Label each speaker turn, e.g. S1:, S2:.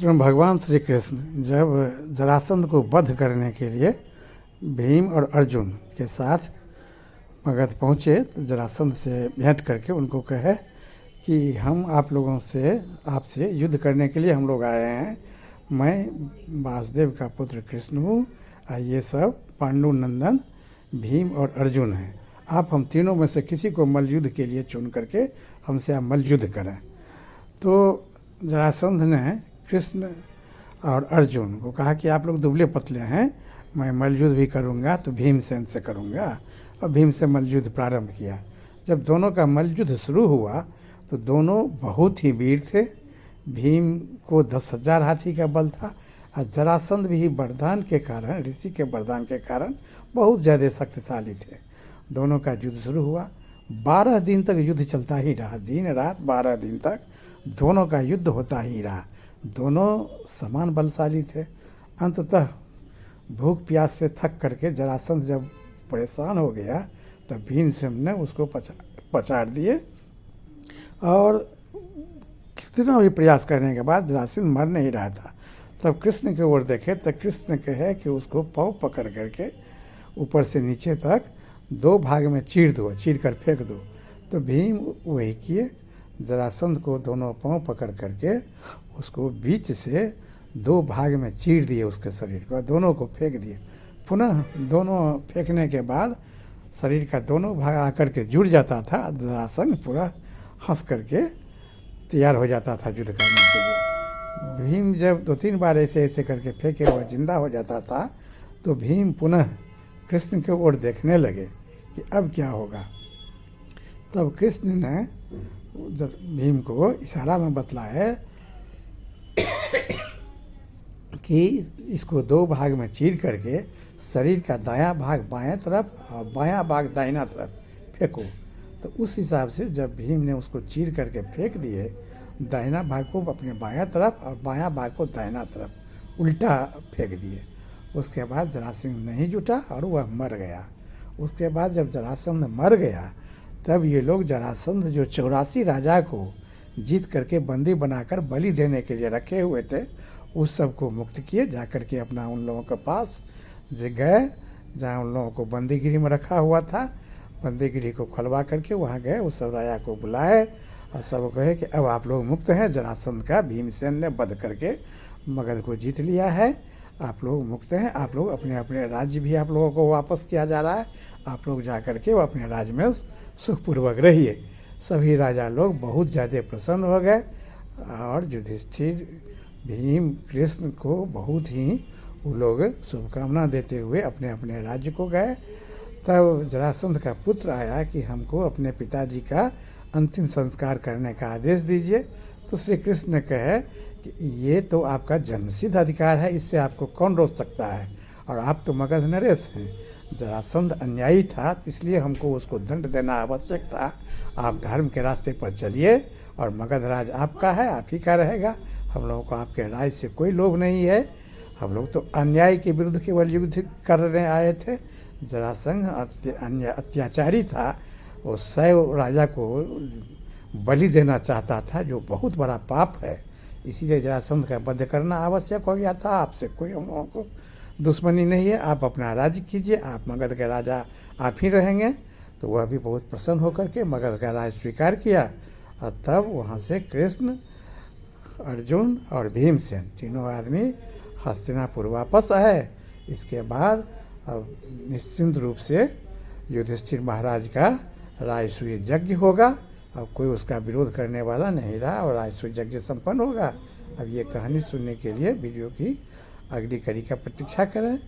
S1: मित्रों, भगवान श्री कृष्ण जब जरासंध को वध करने के लिए भीम और अर्जुन के साथ मगध पहुँचे तो जरासंध से भेंट करके उनको कहे कि हम आप लोगों से आपसे युद्ध करने के लिए हम लोग आए हैं। मैं वासुदेव का पुत्र कृष्ण हूँ और ये सब पांडु नंदन भीम और अर्जुन हैं। आप हम तीनों में से किसी को मल्ल युद्ध के लिए चुन करके हमसे आप मल्ल युद्ध करें। तो जरासंध ने कृष्ण और अर्जुन को कहा कि आप लोग दुबले पतले हैं, मैं मल्ल युद्ध भी करूँगा तो भीमसेन से करूँगा। और भीम से मल्ल युद्ध प्रारंभ किया। जब दोनों का मल्ल युद्ध शुरू हुआ तो दोनों बहुत ही वीर थे। भीम को 10,000 हाथी का बल था और जरासंध भी वरदान के कारण, ऋषि के वरदान के कारण बहुत ज़्यादा शक्तिशाली थे। दोनों का युद्ध शुरू हुआ। 12 दिन तक युद्ध चलता ही रहा, दिन रात 12 दिन तक दोनों का युद्ध होता ही रहा। दोनों समान बलशाली थे। अंततः भूख प्यास से थक करके जरासंध जब परेशान हो गया तब भीमसेन ने उसको पछाड़ दिए और कितना भी प्रयास करने के बाद जरासंध मर नहीं रहा था। तब कृष्ण की ओर देखे तो कृष्ण कहे कि उसको पाँव पकड़ करके ऊपर से नीचे तक 2 भाग में चीर दो, चीर कर फेंक दो। तो भीम वही किए, जरासंध को दोनों पाँव पकड़ करके उसको बीच से 2 भाग में चीर दिए उसके शरीर को, दोनों को फेंक दिए। पुनः दोनों फेंकने के बाद शरीर का दोनों भाग आकर के जुड़ जाता था। जरासंध पूरा हंस करके तैयार हो जाता था युद्ध करने के लिए। भीम जब 2-3 बार ऐसे ऐसे करके फेंके हुआ जिंदा हो जाता था तो भीम पुनः कृष्ण की ओर देखने लगे कि अब क्या होगा। तब कृष्ण ने जब भीम को इशारा में बतलाया कि इसको 2 भाग में चीर करके शरीर का दायां भाग बाएं तरफ और बायां भाग दाहिना तरफ फेंको। तो उस हिसाब से जब भीम ने उसको चीर करके फेंक दिए, दाहिना भाग को अपने बायां तरफ और बायां भाग को दाहिना तरफ उल्टा फेंक दिए। उसके बाद जरासंध नहीं जुटा और वह मर गया। उसके बाद जब जरासंध मर गया तब ये लोग जरासंध जो 84 राजा को जीत करके बंदी बनाकर बलि देने के लिए रखे हुए थे, उस सब को मुक्त किए। जाकर के अपना उन लोगों के पास गए जहाँ उन लोगों को बंदीगिरी में रखा हुआ था। बंदीगिरी को खुलवा करके वहाँ गए, उस सब राजा को बुलाए और सब कहे कि अब आप लोग मुक्त हैं। जरासंध का भीमसेन ने वध करके मगध को जीत लिया है, आप लोग मुक्त हैं। आप लोग अपने अपने राज्य भी आप लोगों को वापस किया जा रहा है। आप लोग जा कर के वो अपने राज्य में सुखपूर्वक रहिए। सभी राजा लोग बहुत ज़्यादा प्रसन्न हो गए और युधिष्ठिर भीम कृष्ण को बहुत ही वो लोग शुभकामना देते हुए अपने अपने राज्य को गए। तब जरासंध का पुत्र आया कि हमको अपने पिताजी का अंतिम संस्कार करने का आदेश दीजिए। तो श्री कृष्ण ने कहे कि ये तो आपका जन्मसिद्ध अधिकार है, इससे आपको कौन रोक सकता है, और आप तो मगध नरेश हैं। जरासंध अन्यायी था इसलिए हमको उसको दंड देना आवश्यक था। आप धर्म के रास्ते पर चलिए और मगध राज आपका है, आप ही का रहेगा। हम लोगों को आपके राज से कोई लोभ नहीं है। हम लोग तो अन्याय के विरुद्ध केवल युद्ध करने आए थे। जरासंध अत्याचारी था, वो 100 राजा को बलि देना चाहता था, जो बहुत बड़ा पाप है। इसीलिए जरासंध का वध करना आवश्यक हो गया था। आपसे कोई हम लोगों को दुश्मनी नहीं है, आप अपना राज्य कीजिए, आप मगध के राजा आप ही रहेंगे। तो वह भी बहुत प्रसन्न होकर के मगध का राज स्वीकार किया। और तब वहाँ से कृष्ण, अर्जुन और भीमसेन तीनों आदमी हस्तिनापुर वापस आए। इसके बाद अब निश्चिंत रूप से युधिष्ठिर महाराज का राजसूय यज्ञ होगा। अब कोई उसका विरोध करने वाला नहीं रहा और राजसूय यज्ञ संपन्न होगा। अब ये कहानी सुनने के लिए वीडियो की अगली कड़ी का प्रतीक्षा करें।